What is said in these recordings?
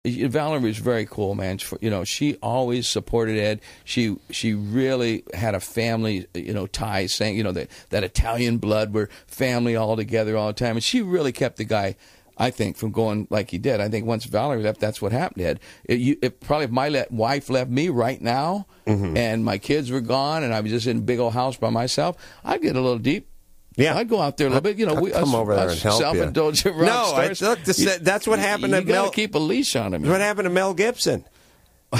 Valerie was very cool, man. She always supported Ed. She really had a family, tie, saying, that Italian blood, we're family all together all the time. And she really kept the guy, I think, from going like he did. I think once Valerie left, that's what happened, Ed. If my wife left me right now, and my kids were gone, and I was just in a big old house by myself, I'd get a little deep. Yeah, I'd go out there a little bit. We come over there and help you. Self-indulgent rock stars. That's what happened to Mel. You got to keep a leash on him. What happened to Mel Gibson?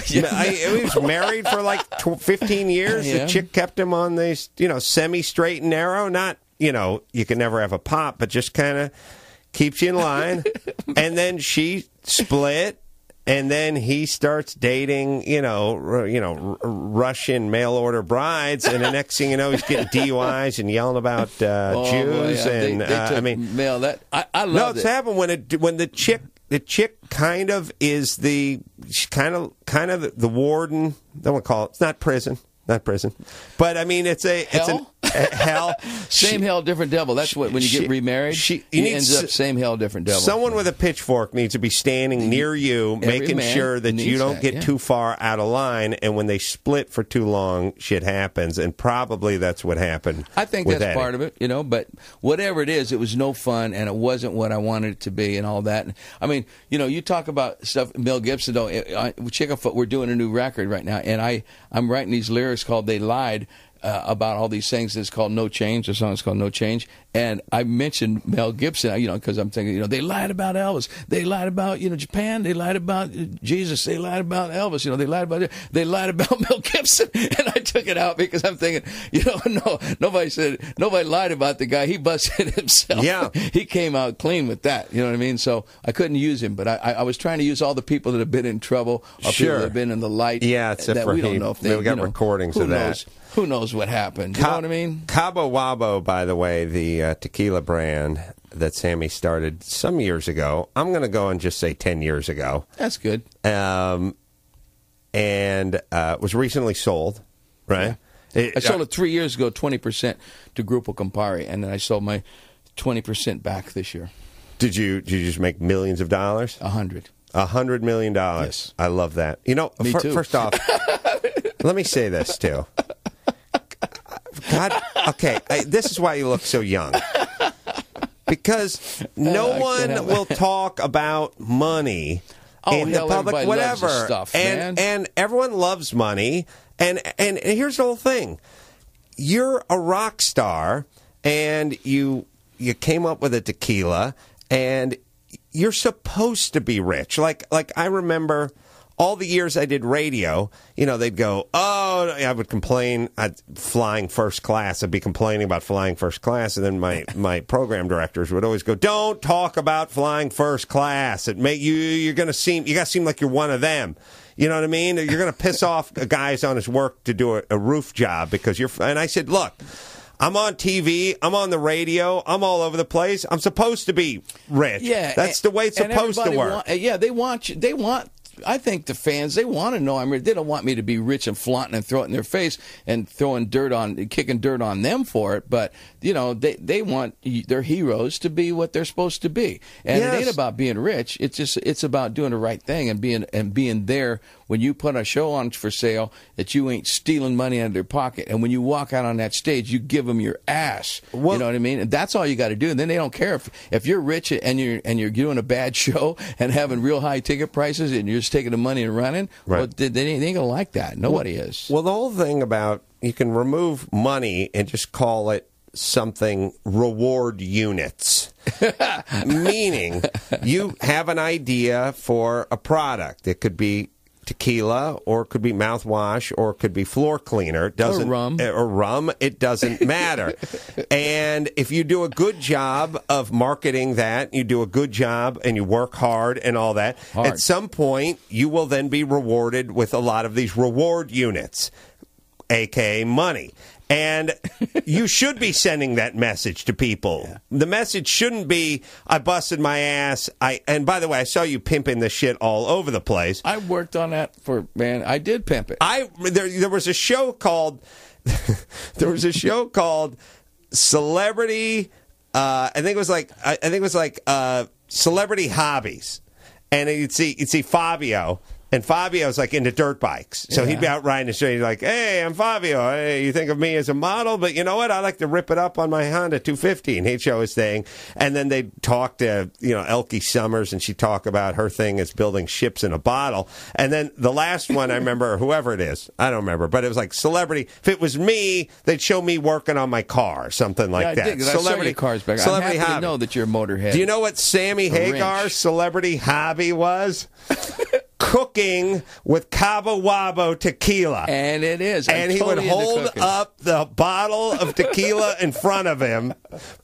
He was married for like 15 years. Yeah. The chick kept him on these, semi-straight and narrow. Not, you can never have a pop, but just kind of keeps you in line. And then she split. And then he starts dating, Russian mail-order brides, and the next thing you know, he's getting DUIs and yelling about Jews. Boy, yeah. Mail that. I love it. No, it's happened when the chick kind of is the warden. I don't want to call it. It's not prison. But I mean, it's hell. Same hell, different devil. That's when you get remarried. He ends up same hell, different devil. Someone with a pitchfork needs to be standing near you, making sure that you don't get too far out of line. And when they split for too long, shit happens. And probably that's what happened. I think that's part of it, But whatever it is, it was no fun, and it wasn't what I wanted it to be, and all that. I mean, you talk about stuff. Mel Gibson, though. We're doing a new record right now, and I'm writing these lyrics called "They Lied." About all these things. It's called No Change. The song is called No Change. And I mentioned Mel Gibson, because I'm thinking, they lied about Elvis. They lied about, Japan. They lied about Jesus. They lied about Elvis. They lied about Mel Gibson. And I took it out because I'm thinking, nobody lied about the guy. He busted himself. Yeah. He came out clean with that. You know what I mean? So I couldn't use him, but I was trying to use all the people that have been in trouble or people that have been in the light. Yeah, except that for we don't know if they, we got recordings of that. Who knows what happened? You know what I mean? Cabo Wabo, by the way, the tequila brand that Sammy started some years ago. I'm going to go and just say 10 years ago. That's good. And was recently sold, right? Yeah. I sold it 3 years ago, 20% to Grupo Campari, and then I sold my 20% back this year. Did you just make millions of dollars? $100 million. Yes. I love that. Me too. First off, let me say this, too. God, okay, this is why you look so young. Because no one will talk about money in the public, whatever. Stuff, and everyone loves money. And here's the whole thing. You're a rock star, and you came up with a tequila, and you're supposed to be rich. Like I remember all the years I did radio, they'd go, I would complain, flying first class. I'd be complaining about flying first class, and then my program directors would always go, don't talk about flying first class. You got to seem like you're one of them. You know what I mean? You're going to piss off a guy's on his work to do a roof job because and I said, look, I'm on TV. I'm on the radio. I'm all over the place. I'm supposed to be rich. Yeah, that's the way it's supposed to work. They want you. I think the fans, they want to know I'm rich. They don't want me to be rich and flaunting and throw it in their face and kicking dirt on them for it. But, they want their heroes to be what they're supposed to be. And It ain't about being rich. It's about doing the right thing and being there when you put a show on for sale that you ain't stealing money out of their pocket. And when you walk out on that stage, you give them your ass. Well, you know what I mean? And that's all you got to do. And then they don't care if you're rich and you're doing a bad show and having real high ticket prices and you're just taking the money and running. Right. Well, they ain't going to like that. Nobody is. Well, the whole thing about you can remove money and just call it something reward units. Meaning you have an idea for a product. It could be tequila, or it could be mouthwash, or it could be floor cleaner. Or rum. It doesn't matter. And if you do a good job of marketing that, you do a good job and you work hard and all that, at some point you will then be rewarded with a lot of these reward units, a.k.a. money. And you should be sending that message to people. Yeah. The message shouldn't be, I busted my ass. And by the way, I saw you pimping this shit all over the place. I worked on that I did pimp it. There was a show called, Celebrity, I think it was like Celebrity Hobbies. and you'd see Fabio. And Fabio's like into dirt bikes. So he'd be out riding the street. He's like, hey, I'm Fabio. Hey, you think of me as a model? But you know what? I like to rip it up on my Honda 250. And he'd show his thing. And then they'd talk to, Elke Summers, and she'd talk about her thing as building ships in a bottle. And then the last one, I remember, whoever it is, I don't remember, but it was like celebrity. If it was me, they'd show me working on my car, something like that. I celebrity cars back. Celebrity I'm happy hobby. To know that you're a motorhead. Do you know what Sammy Hagar's celebrity hobby was? Cooking with Cabo Wabo tequila. And it is. And he would hold up the bottle of tequila in front of him.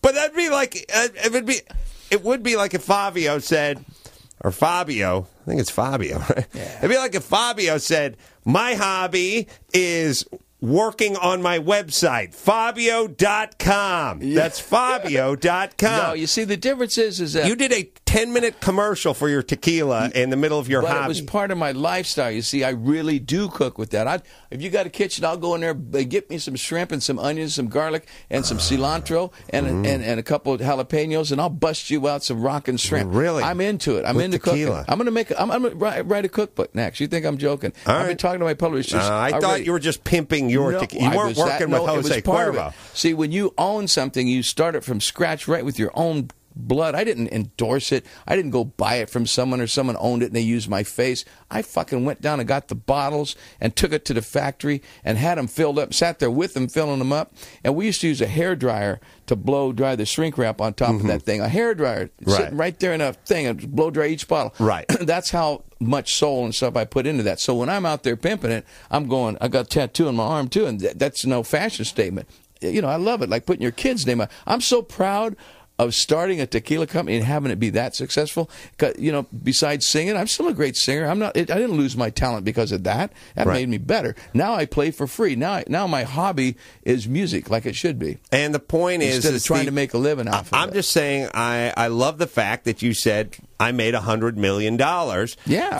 But that'd be like, it would be like if Fabio said, or Fabio, I think it's Fabio, right? Yeah. It'd be like if Fabio said, my hobby is working on my website, Fabio.com. Yeah. That's Fabio.com. No, you see, the difference is that you did a 10-minute commercial for your tequila in the middle of your hobby. But it was part of my lifestyle. You see, I really do cook with that. If you got a kitchen, I'll go in there, get me some shrimp and some onions, some garlic, and some cilantro, and a couple of jalapenos, and I'll bust you out some rockin' shrimp. Really? I'm into it. I'm into tequila. cooking. I'm gonna write a cookbook next. You think I'm joking? I've been talking to my publishers. I thought you were just pimping your tequila. You weren't working with Jose Cuervo. See, when you own something, you start it from scratch, right, with your own blood. I didn't endorse it. I didn't go buy it from someone, or someone owned it and they used my face. I fucking went down and got the bottles and took it to the factory and had them filled up, sat there with them filling them up. And we used to use a hairdryer to blow dry the shrink wrap on top of that thing. A hairdryer sitting right there in a thing and blow dry each bottle. Right. That's how much soul and stuff I put into that. So when I'm out there pimping it, I'm going, I got a tattoo on my arm too, and that's no fashion statement. I love it, like putting your kid's name on. I'm so proud of starting a tequila company and having it be that successful. Besides singing, I'm still a great singer. I didn't lose my talent because of that. That made me better. Now I play for free. Now my hobby is music, like it should be. And the point instead of trying to make a living off of it. I'm just saying, I love the fact that you said I made $100 million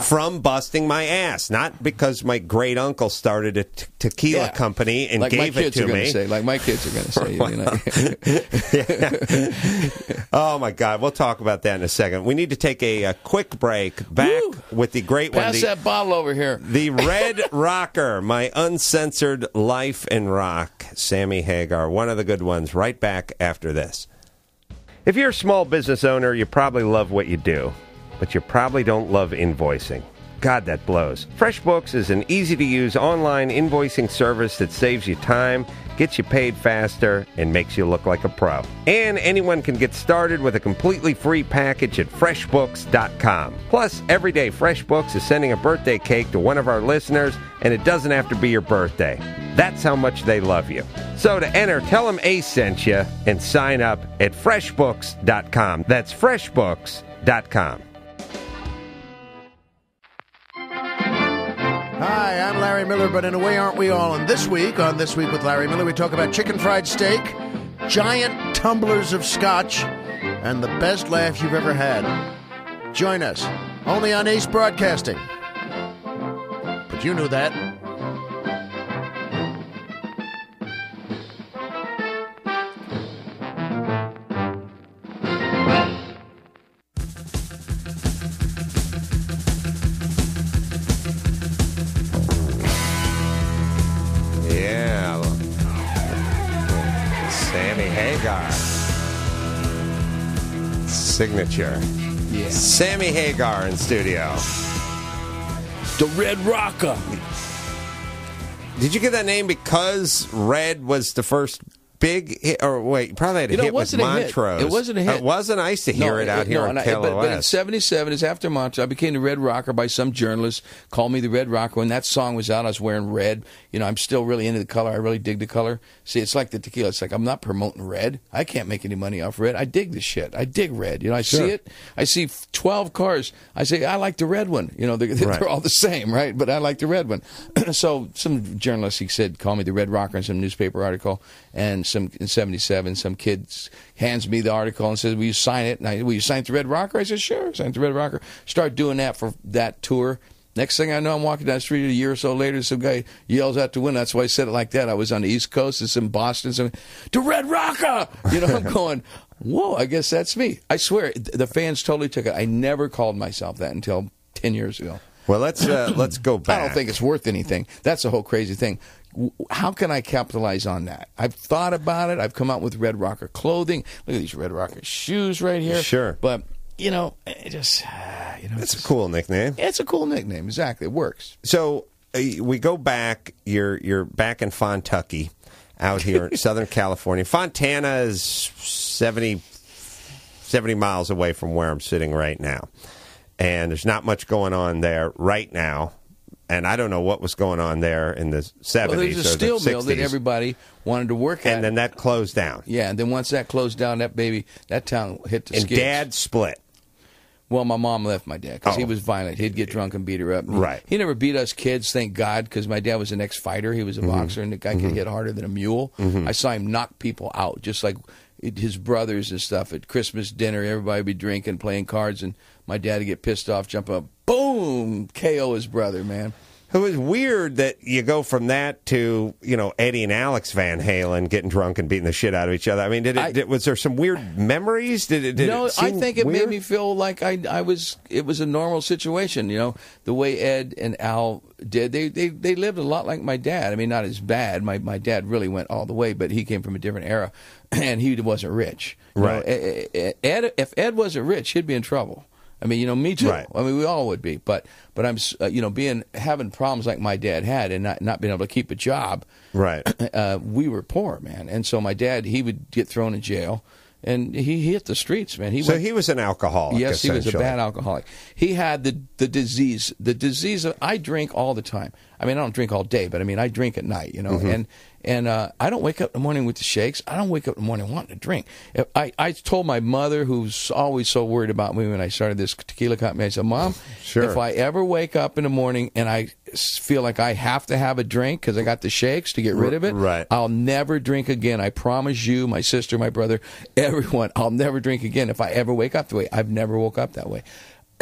from busting my ass. Not because my great uncle started a tequila company and gave it to me. Like my kids are going to say. Oh, my God. We'll talk about that in a second. We need to take a quick break. Back with the great one. Pass that bottle over here. The Red Rocker, my uncensored life and rock, Sammy Hagar. One of the good ones. Right back after this. If you're a small business owner, you probably love what you do, but you probably don't love invoicing. God, that blows. FreshBooks is an easy-to-use online invoicing service that saves you time, gets you paid faster, and makes you look like a pro. And anyone can get started with a completely free package at FreshBooks.com. Plus, every day FreshBooks is sending a birthday cake to one of our listeners, and it doesn't have to be your birthday. That's how much they love you. So to enter, tell them Ace sent you, and sign up at FreshBooks.com. That's FreshBooks.com. Hi, I'm Larry Miller, but in a way, aren't we all? And this week with Larry Miller, we talk about chicken fried steak, giant tumblers of scotch, and the best laugh you've ever had. Join us, only on Ace Broadcasting. But you knew that. Signature. Yeah. Sammy Hagar in studio. The Red Rocker. Did you get that name because Red was the first big hit? Or wait, you probably had a hit with Montrose. It wasn't a hit. It wasn't. I used to hear it out here on KLOS. But in 77, it's after Montrose. I became the Red Rocker by some journalist. Called me the Red Rocker. When that song was out, I was wearing red. I'm still really into the color. I really dig the color. See, it's like the tequila. It's like I'm not promoting red. I can't make any money off red. I dig the shit. I dig red. I see it. I see 12 cars. I say, I like the red one. They're all the same, right? But I like the red one. So some journalist, he said, call me the Red Rocker in some newspaper article. And in 77, some kid hands me the article and says, will you sign it? And will you sign it to Red Rocker? I said, sure, sign it to Red Rocker. Start doing that for that tour. Next thing I know, I'm walking down the street a year or so later, some guy yells out the window. That's why I said it like that. I was on the East Coast. It's in Boston. So, to Red Rocker! You know, I'm going, whoa, I guess that's me. I swear, the fans totally took it. I never called myself that until 10 years ago. Well, let's go back. I don't think it's worth anything. That's the whole crazy thing. How can I capitalize on that? I've thought about it. I've come out with Red Rocker clothing. Look at these Red Rocker shoes right here. Sure. But, you know, it just, you know. It's a cool nickname. It's a cool nickname. Exactly. It works. So we go back. You're back in Fontucky, out here in Southern California. Fontana is 70 miles away from where I'm sitting right now. And there's not much going on there right now. And I don't know what was going on there in the 70s well, there's a or steel the 60s. mill that everybody wanted to work at. And then that closed down. Yeah, and then once that closed down, that town hit the skids. And Dad split. Well, my mom left my dad because he was violent. He'd get drunk and beat her up. Right. He never beat us kids, thank God, because my dad was an ex-fighter. He was a boxer, and the guy could hit harder than a mule. I saw him knock people out, just like his brothers and stuff. At Christmas dinner, everybody would be drinking, playing cards, and my dad would get pissed off, jump up, boom, KO his brother, man. It was weird that you go from that to, you know, Eddie and Alex Van Halen getting drunk and beating the shit out of each other. I mean, was there some weird memories? No, I think it weird? made me feel like it was a normal situation. You know, the way Ed and Al did. They lived a lot like my dad. I mean, not as bad. My dad really went all the way, but he came from a different era, and he wasn't rich. Right. If Ed wasn't rich, he'd be in trouble. I mean, you know, me too. Right. I mean, we all would be. But I'm, you know, having problems like my dad had and not being able to keep a job. Right. We were poor, man. And so my dad, he would get thrown in jail, and he hit the streets, man. He was an alcoholic. Yes, he was a bad alcoholic. He had the disease. The disease of, I drink all the time. I mean, I don't drink all day, but I mean, I drink at night, you know. And I don't wake up in the morning with the shakes. I don't wake up in the morning wanting to drink. I told my mother, who's always so worried about me when I started this tequila company, I said, Mom, if I ever wake up in the morning and I feel like I have to have a drink because I got the shakes to get rid of it, I'll never drink again. I promise you, my sister, my brother, everyone, I'll never drink again if I ever wake up the way. I've never woke up that way.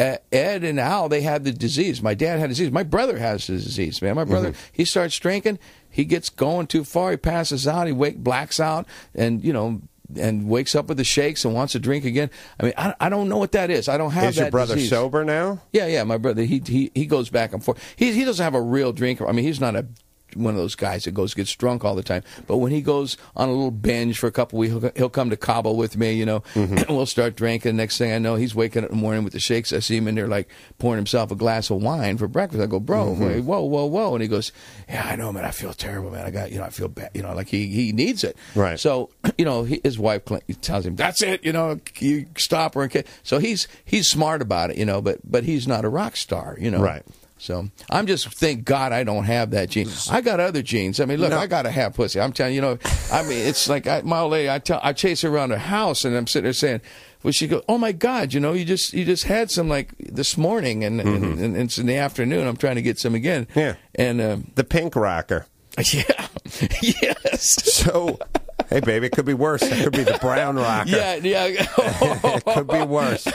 Ed and Al, they had the disease. My dad had the disease. My brother has the disease, man. My brother, he starts drinking. He gets going too far. He passes out. He blacks out, and you know, and wakes up with the shakes and wants to drink again. I mean, I don't know what that is. I don't have that. Is your brother disease. sober now? Yeah. My brother, he goes back and forth. He doesn't have a real drinker. I mean, he's not one of those guys that gets drunk all the time. But when he goes on a little binge for a couple weeks, he'll come to Cabo with me, you know, and we'll start drinking. Next thing I know, he's waking up in the morning with the shakes. I see him in there like pouring himself a glass of wine for breakfast. I go, bro, whoa. And he goes, yeah, I know, man. I feel terrible, man. I feel bad. You know, like he needs it. Right. So, you know, his wife tells him, that's it, you know, you stop her. So he's smart about it, you know, but he's not a rock star, you know. Right. So I'm just, thank God I don't have that gene. I got other genes. I mean, look, I got to have pussy. I'm telling you, you know, I mean, it's like my old lady, I chase her around her house and I'm sitting there saying, well, she goes, oh my God, you know, you just had some like this morning and it's in the afternoon. I'm trying to get some again. Yeah. And the pink rocker. Yeah. Yes. So, hey, baby, it could be worse. It could be the brown rocker. Yeah. It could be worse.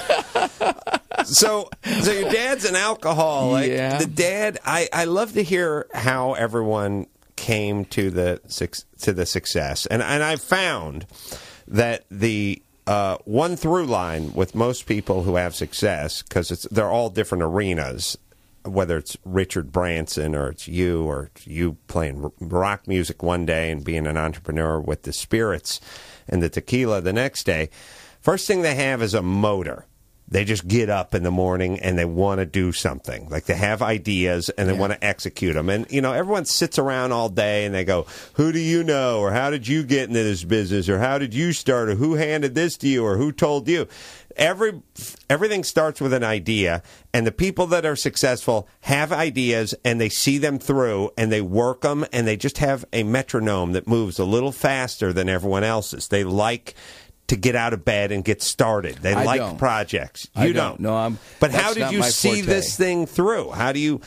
So your dad's an alcoholic. Yeah. The dad, I love to hear how everyone came to the success, and I found that the one through line with most people who have success, because they're all different arenas, whether it's Richard Branson or it's you playing rock music one day and being an entrepreneur with the spirits and the tequila the next day. First thing they have is a motor. They just get up in the morning and they want to do something. Like they have ideas and they want to execute them. And, you know, everyone sits around all day and they go, who do you know? Or how did you get into this business? Or how did you start? Or who handed this to you? Or who told you? Everything starts with an idea. And the people that are successful have ideas and they see them through and they work them. And they just have a metronome that moves a little faster than everyone else's. They like to get out of bed and get started. They like projects. You don't. No, But how did you see this thing through? How do you...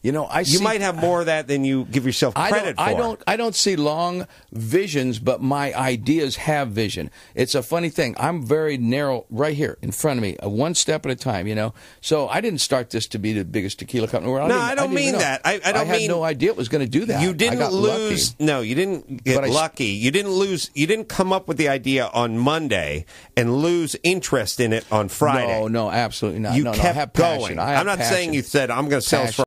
You might have more of that than you give yourself credit for. I don't see long visions, but my ideas have vision. It's a funny thing. I'm very narrow right here in front of me, one step at a time, So I didn't start this to be the biggest tequila company in the world. No, I don't mean that. I had no idea it was going to do that. You didn't lose. Lucky. No, you didn't get lucky. You didn't lose. You didn't come up with the idea on Monday and lose interest in it on Friday. No, absolutely not. You I kept have going. passion. I'm not saying you said, I'm going to sell this for